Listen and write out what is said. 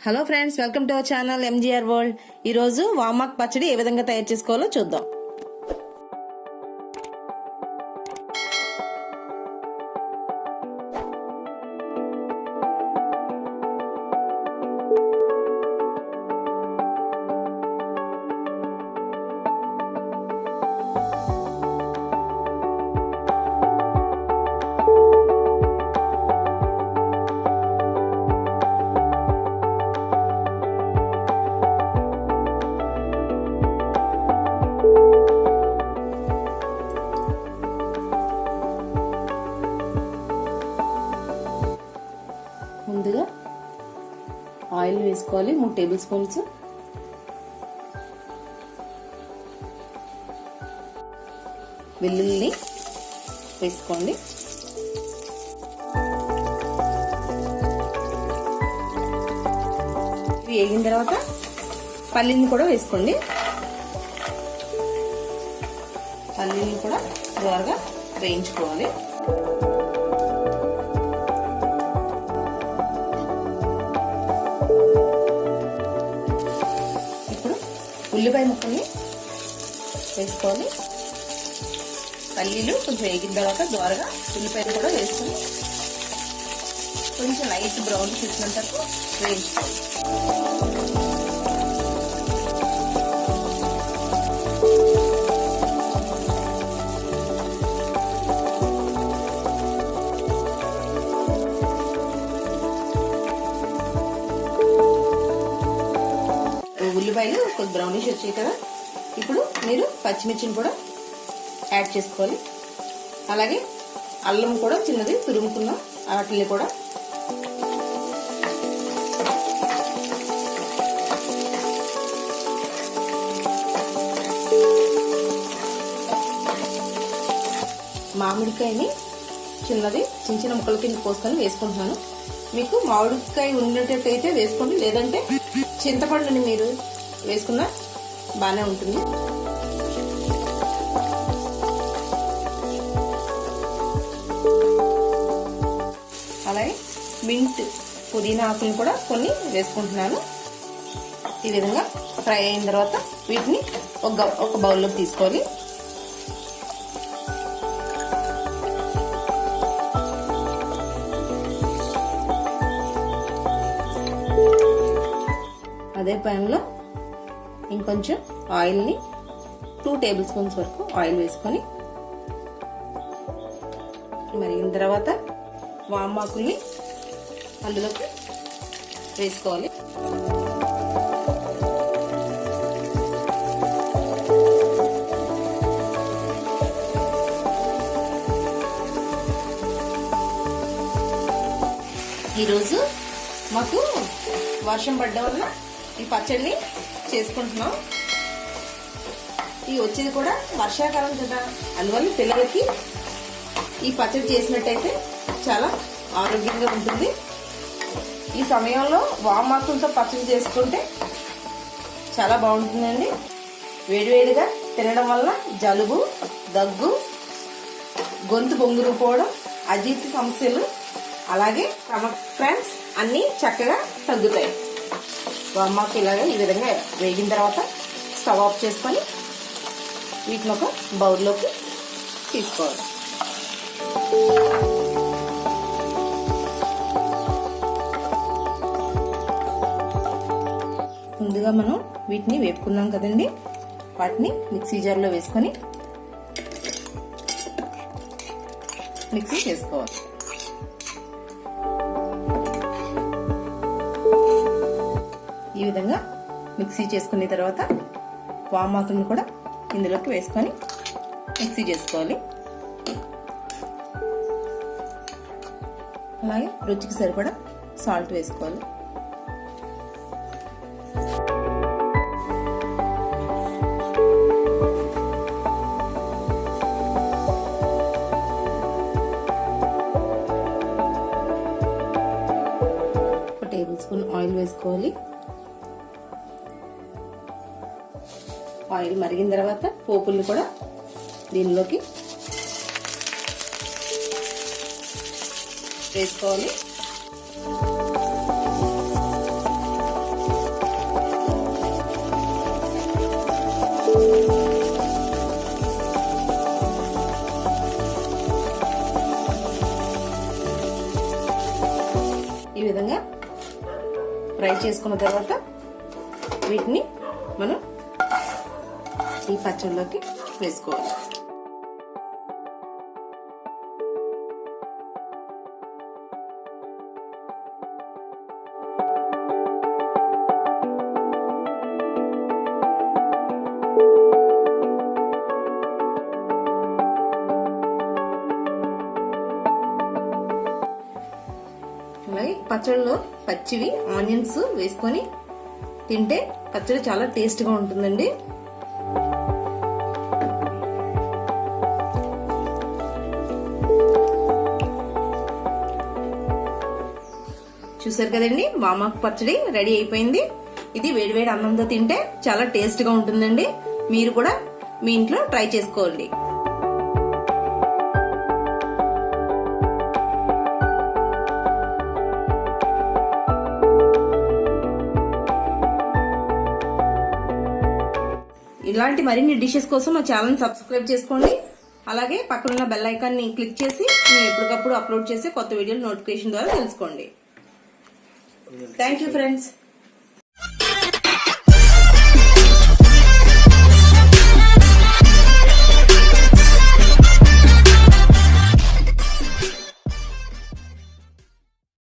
Hello friends, welcome to our channel MGR world. ఈరోజు వామాక్ పచ్చడి ఏ విధంగా తయారు చేసుకోవాలో చూద్దాం. ముందుగా ఆయిల్ వేసుకోవాలి 3 టేబుల్ స్పూన్స్. వెల్లుల్లి వేసుకోండి. ఇవి వేగిన తర్వాత పల్లీని కూడా వేసుకోండి. పల్లీని కూడా త్వరగా వేయించుకోవాలి. ఉల్లిపాయ ముక్కల్ని వేసుకోవాలి. పల్లీలు కొంచెం వేగిన తర్వాత ద్వారగా ఉల్లిపాయలు కూడా వేసుకొని కొంచెం లైట్ బ్రౌన్ చూసినంత వేయించుకోవాలి. ఉల్లిపాయలు కొంచెం బ్రౌనిష్ వచ్చాయి కదా, ఇప్పుడు మీరు పచ్చిమిర్చిని కూడా యాడ్ చేసుకోవాలి. అలాగే అల్లం కూడా చిన్నది తురుముకున్నాం, వాటిని కూడా మామిడికాయని చిన్నది చిన్న చిన్న ముక్కల కింద కోసుకొని వేసుకుంటున్నాను. మీకు మామిడికాయ ఉండేటట్టయితే వేసుకోండి, లేదంటే చింతపండుని మీరు వేసుకున్నా బాగానే ఉంటుంది. అలాగే మింట్ పుదీనా ఆకులను కూడా కొన్ని వేసుకుంటున్నాను. ఈ విధంగా ఫ్రై అయిన తర్వాత వీటిని ఒక బౌల్లోకి తీసుకోవాలి. అదే ప్యాన్లో ఇంకొంచెం ఆయిల్ని 2 టేబుల్ స్పూన్స్ వరకు ఆయిల్ వేసుకొని మరిగిన తర్వాత వామాకుల్ని అందులోకి వేసుకోవాలి. ఈరోజు మాకు వర్షం పడ్డం వల్ల ఈ పచ్చడిని చేసుకుంటున్నాం. ఈ వచ్చేది కూడా వర్షాకాలం కదా, అందువల్ల పిల్లలకి ఈ పచ్చడి చేసినట్టయితే చాలా ఆరోగ్యంగా ఉంటుంది. ఈ సమయంలో వామాకులతో పచ్చడి చేసుకుంటే చాలా బాగుంటుందండి. వేడివేడిగా తినడం వల్ల జలుబు, దగ్గు, గొంతు బొంగురు పోవడం, అజీర్తి సమస్యలు, అలాగే స్టమక్ క్రాంప్స్ అన్నీ చక్కగా తగ్గుతాయి. వామాకు ఇలాగా ఈ విధంగా వేగిన తర్వాత స్టవ్ ఆఫ్ చేసుకొని వీటిని ఒక బౌల్లోకి తీసుకోవాలి. ముందుగా మనం వీటిని వేపుకున్నాం కదండి, వాటిని మిక్సీ జార్లో వేసుకొని మిక్సీ చేసుకోవాలి. ఈ విధంగా మిక్సీ చేసుకున్న తర్వాత వామాకులను కూడా ఇందులోకి వేసుకొని మిక్సీ చేసుకోవాలి. అలాగే రుచికి సరిపడా సాల్ట్ వేసుకోవాలి. ఒక టేబుల్ స్పూన్ ఆయిల్ వేసుకోవాలి. ఆయిల్ మరిగిన తర్వాత పోపుల్ని కూడా దీనిలోకి వేసుకోవాలి. చేసుకున్న తర్వాత వీటిని మనం ఈ పచ్చడిలోకి వేసుకోవాలి. అలాగే పచ్చడిలో పచ్చివి ఆనియన్స్ వేసుకొని తింటే పచ్చడి చాలా టేస్ట్ గా ఉంటుందండి. చూసారు కదండి, వామాకు పచ్చడి రెడీ అయిపోయింది. ఇది వేడివేడి అన్నంతో తింటే చాలా టేస్ట్ గా ఉంటుందండి. మీరు కూడా మీ ఇంట్లో ట్రై చేసుకోండి. ఇలాంటి మరిన్ని డిషెస్ కోసం మా ఛానల్ సబ్స్క్రైబ్ చేసుకోండి. అలాగే పక్కనున్న బెల్ ఐకాన్ ని క్లిక్ చేసి మేము ఎప్పటికప్పుడు అప్లోడ్ చేసే కొత్త వీడియోలు నోటిఫికేషన్ ద్వారా తెలుసుకోండి. Thank you friends.